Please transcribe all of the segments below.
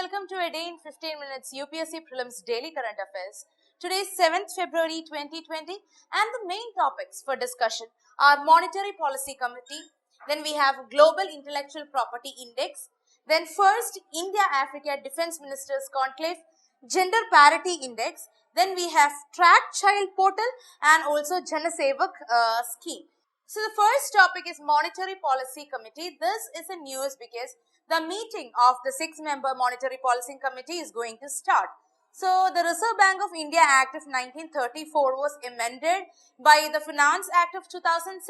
welcome to a day in 15 minutes UPSC Prelims Daily Current Affairs. Today is 7th February 2020 and the main topics for discussion are Monetary Policy Committee, then we have Global Intellectual Property Index, then first India-Africa Defense Ministers Conclave, Gender Parity Index, then we have Track Child Portal and also Janasevak Scheme. So the first topic is Monetary Policy Committee. This is a news because the meeting of the 6-member Monetary Policy Committee is going to start. So the Reserve Bank of India Act of 1934 was amended by the Finance Act of 2006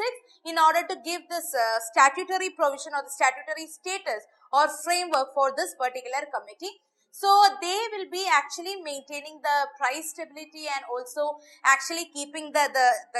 in order to give this statutory provision or the statutory status or framework for this particular committee. So they will be actually maintaining the price stability and also actually keeping the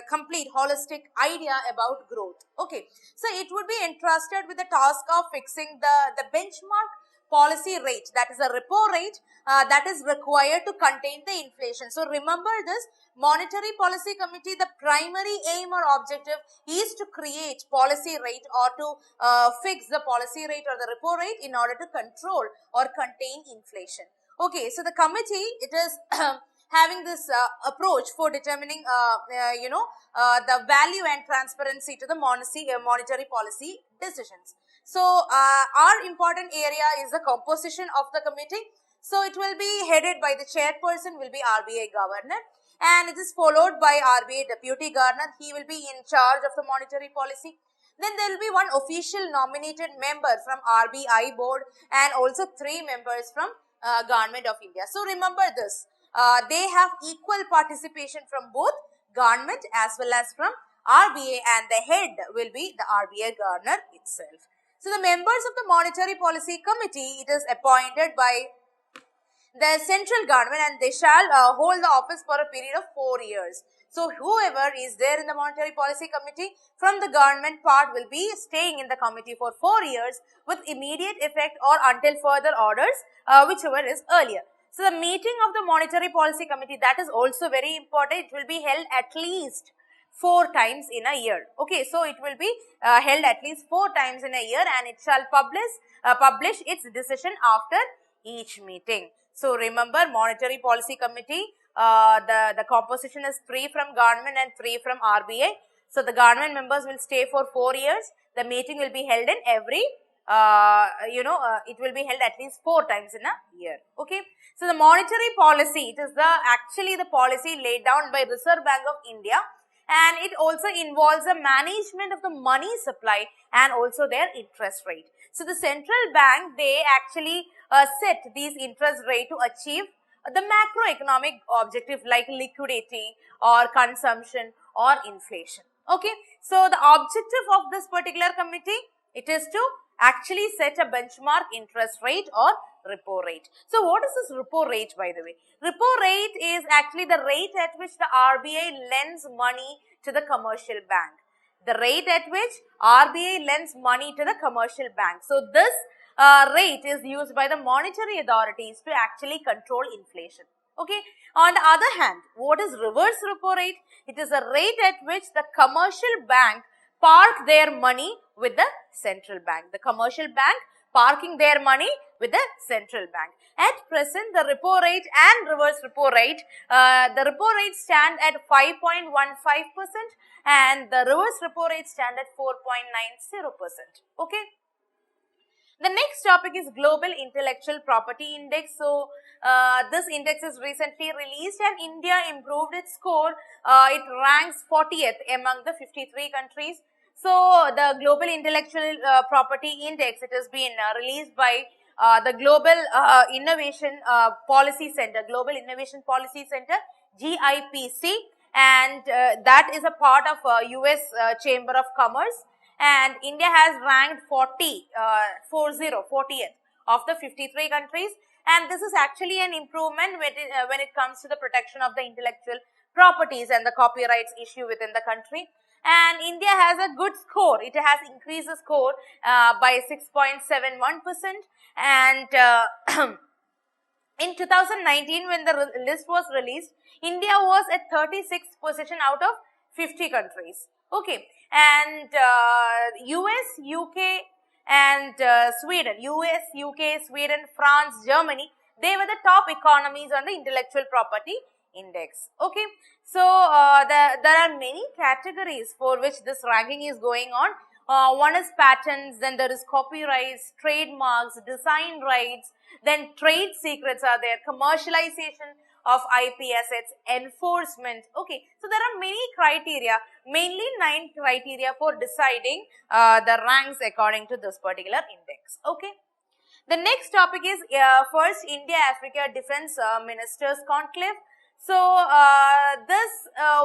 complete holistic idea about growth. Okay, so it would be entrusted with the task of fixing the benchmark policy rate, that is a repo rate that is required to contain the inflation. So remember this, Monetary Policy Committee, the primary aim or objective is to create policy rate or to fix the policy rate or the repo rate in order to control or contain inflation. Okay, so the committee, it is having this approach for determining the value and transparency to the monetary policy decisions. So our important area is the composition of the committee. So it will be headed by the chairperson will be RBI governor, and it is followed by RBI deputy governor. He will be in charge of the monetary policy. Then there will be one official nominated member from RBI board and also 3 members from Government of India. So remember this, they have equal participation from both government as well as from RBI, and the head will be the RBI governor itself. So the members of the Monetary Policy Committee, it is appointed by the central government and they shall hold the office for a period of 4 years. So whoever is there in the Monetary Policy Committee from the government part will be staying in the committee for 4 years with immediate effect or until further orders, whichever is earlier. So the meeting of the Monetary Policy Committee, that is also very important. It will be held at least 4 times in a year. Okay, so it will be held at least 4 times in a year and it shall publish its decision after each meeting. So remember, Monetary Policy Committee, the composition is 3 from government and 3 from RBI. So the government members will stay for 4 years. The meeting will be held in every it will be held at least 4 times in a year. Okay, so the monetary policy, it is actually the policy laid down by Reserve Bank of India, and it also involves the management of the money supply and also their interest rate. So the central bank, they actually set these interest rate to achieve the macroeconomic objective like liquidity or consumption or inflation. Okay, so the objective of this particular committee, it is to actually set a benchmark interest rate or repo rate. So what is this repo rate, by the way? Repo rate is actually the rate at which the RBI lends money to the commercial bank. The rate at which RBI lends money to the commercial bank. So this rate is used by the monetary authorities to actually control inflation. Okay. On the other hand, what is reverse repo rate? It is a rate at which the commercial bank park their money with the central bank. The commercial bank parking their money with the central bank. At present, the repo rate and reverse repo rate, the repo rate stand at 5.15% and the reverse repo rate stand at 4.90%. Okay. The next topic is Global Intellectual Property Index. So, this index is recently released and India improved its score. It ranks 40th among the 53 countries. So, the Global Intellectual Property Index, it has been released by the Global Innovation Policy Center, Global Innovation Policy Center, GIPC, and that is a part of US Chamber of Commerce. And India has ranked 40th of the 53 countries, and this is actually an improvement when it comes to the protection of the intellectual properties and the copyrights issue within the country. And India has a good score. It has increased the score by 6.71%, and in 2019 when the list was released, India was at 36th position out of 50 countries. Okay, and US, UK and Sweden, US, UK, Sweden, France, Germany, they were the top economies on the intellectual property index. Okay, so there are many categories for which this ranking is going on. One is patents, then there is copyrights, trademarks, design rights, then trade secrets are there, commercialization of IP assets, enforcement. Okay, so there are many criteria, mainly 9 criteria for deciding the ranks according to this particular index. Okay. The next topic is first India-Africa Defence Ministers Conclave. So, this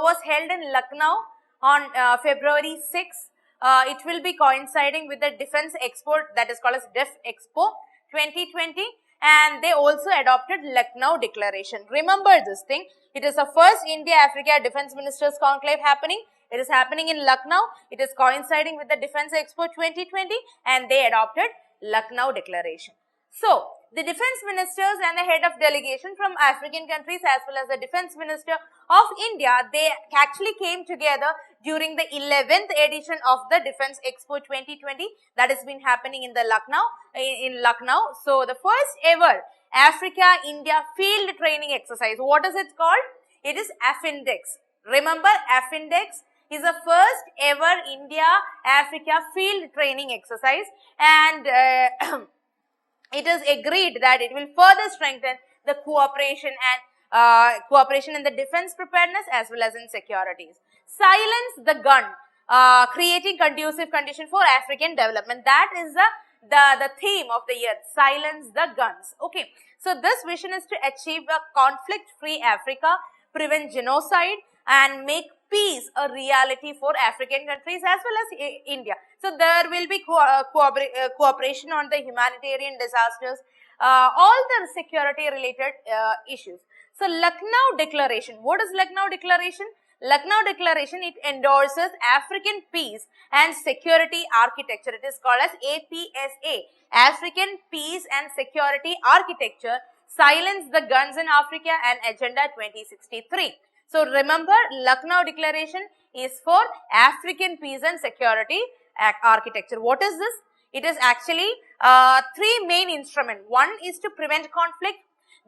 was held in Lucknow on February 6. It will be coinciding with the Defence Expo, that is called as Def Expo 2020, and they also adopted Lucknow Declaration. Remember this thing, it is the first India-Africa Defence Ministers Conclave happening. It is happening in Lucknow. It is coinciding with the Defence Expo 2020 and they adopted Lucknow Declaration. So, the defence ministers and the head of delegation from African countries as well as the defence minister of India, they actually came together during the 11th edition of the Defence Expo 2020 that has been happening in the Lucknow. So, the first ever Africa-India field training exercise. What is it called? It is AFINDEX. Remember, AFINDEX is the first ever India-Africa field training exercise, and it is agreed that it will further strengthen the cooperation in the defense preparedness as well as in securities. Silence the gun, creating conducive condition for African development. That is the theme of the year. Silence the guns. Okay. So this vision is to achieve a conflict-free Africa, prevent genocide, and make peace a reality for African countries as well as India. So there will be cooperation on the humanitarian disasters, all the security related issues. So Lucknow Declaration. What is Lucknow Declaration? Lucknow Declaration, it endorses African peace and security architecture. It is called as APSA, African Peace and Security Architecture, Silence the Guns in Africa and Agenda 2063. So remember, Lucknow Declaration is for African peace and security architecture. What is this? It is actually 3 main instruments. One is to prevent conflict,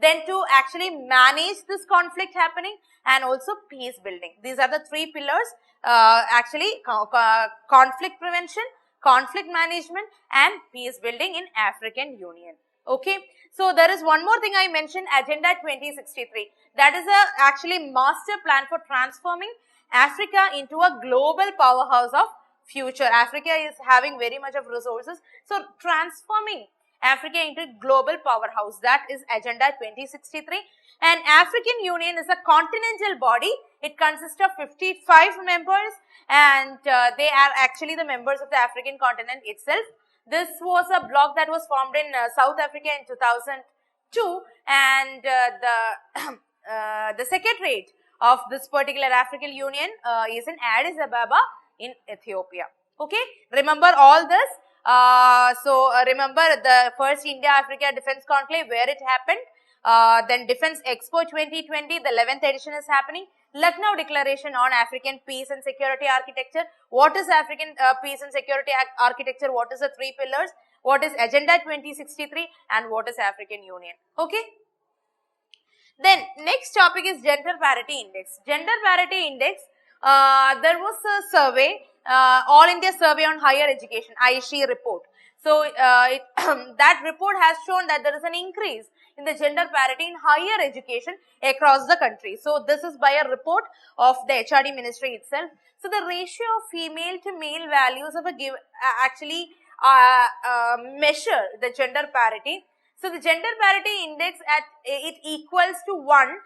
then to actually manage this conflict happening, and also peace building. These are the 3 pillars, actually conflict prevention, conflict management and peace building in African Union. Okay. So there is one more thing I mentioned, Agenda 2063. That is a actually master plan for transforming Africa into a global powerhouse of future. Africa is having very much of resources. So transforming Africa into global powerhouse, that is Agenda 2063. And African Union is a continental body. It consists of 55 members and they are actually the members of the African continent itself. This was a bloc that was formed in South Africa in 2002 and the secretariat of this particular African Union is in Addis Ababa in Ethiopia. Okay, remember all this. Remember the first India-Africa Defence Conclave, where it happened. Then Defence Expo 2020, the 11th edition is happening. Lucknow Declaration on African Peace and Security Architecture. What is African Peace and Security Architecture? What is the 3 pillars? What is Agenda 2063? And what is African Union? Okay. Then next topic is Gender Parity Index. Gender Parity Index, there was a survey, All India Survey on Higher Education, ISHE report. So, that report has shown that there is an increase in the gender parity in higher education across the country. So, this is by a report of the HRD ministry itself. So, the ratio of female to male values of a actually measure the gender parity. So, the gender parity index at it equals to 1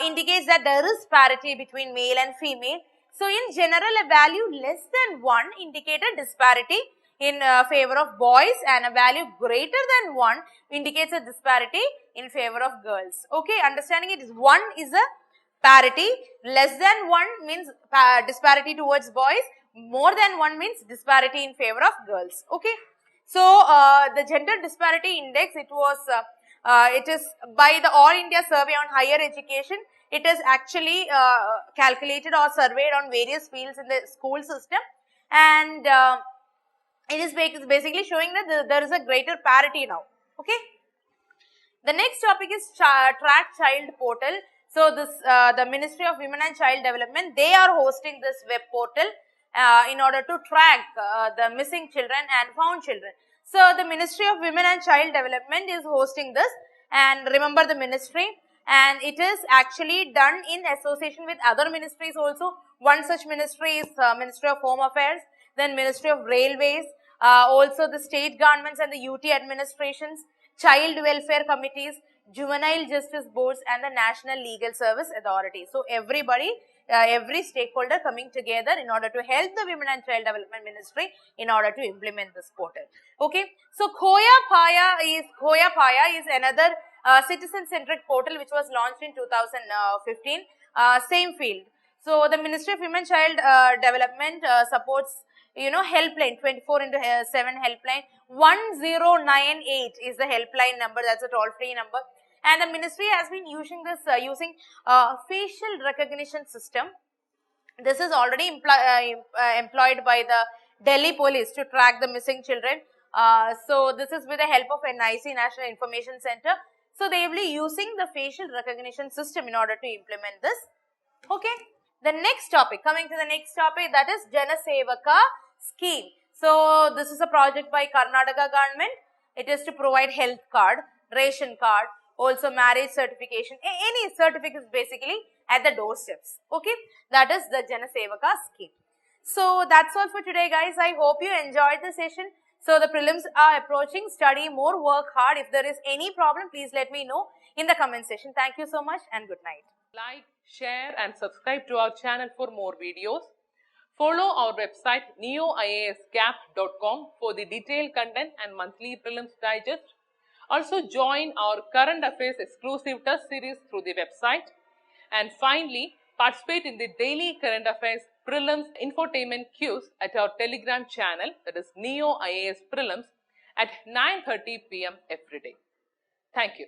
indicates that there is parity between male and female. So, in general, a value less than 1 indicates a disparity in favor of boys, and a value greater than 1 indicates a disparity in favor of girls. Okay, understanding it is 1 is a parity, less than 1 means disparity towards boys, more than 1 means disparity in favor of girls. Okay. So, the gender disparity index, it is by the All India Survey on Higher Education. It is actually calculated or surveyed on various fields in the school system, and It is basically showing that there is a greater parity now. Okay. The next topic is Track Child Portal. So this the Ministry of Women and Child Development, they are hosting this web portal in order to track the missing children and found children. So the Ministry of Women and Child Development is hosting this, and remember the ministry, and it is actually done in association with other ministries also. One such ministry is Ministry of Home Affairs, then Ministry of Railways, also the state governments and the UT administrations, child welfare committees, juvenile justice boards, and the National Legal Service Authority. So everybody, every stakeholder coming together in order to help the Women and Child Development Ministry in order to implement this portal. Okay. So Khoya Paya is another citizen-centric portal which was launched in 2015. Same field. So the Ministry of Women and Child Development supports, helpline, 24/7 helpline. 1098 is the helpline number. That's a toll-free number. And the ministry has been using this facial recognition system. This is already employed by the Delhi police to track the missing children. So this is with the help of NIC, National Information Center. So they will be using the facial recognition system in order to implement this. Okay. The next topic, coming to the next topic, that is Jana Sevaka Scheme. So this is a project by Karnataka government. It is to provide health card, ration card, also marriage certification, any certificates basically at the doorsteps. Okay, that is the Jana Sevaka Scheme. So that's all for today, guys. I hope you enjoyed the session. So the prelims are approaching. Study more, work hard. If there is any problem, please let me know in the comment section. Thank you so much and good night. Like, share and subscribe to our channel for more videos. Follow our website neoiasgap.com for the detailed content and monthly prelims digest. Also join our current affairs exclusive test series through the website. And finally, participate in the daily current affairs prelims infotainment quiz at our Telegram channel, that is Neo IAS Prelims, at 9:30 p.m. every day. Thank you.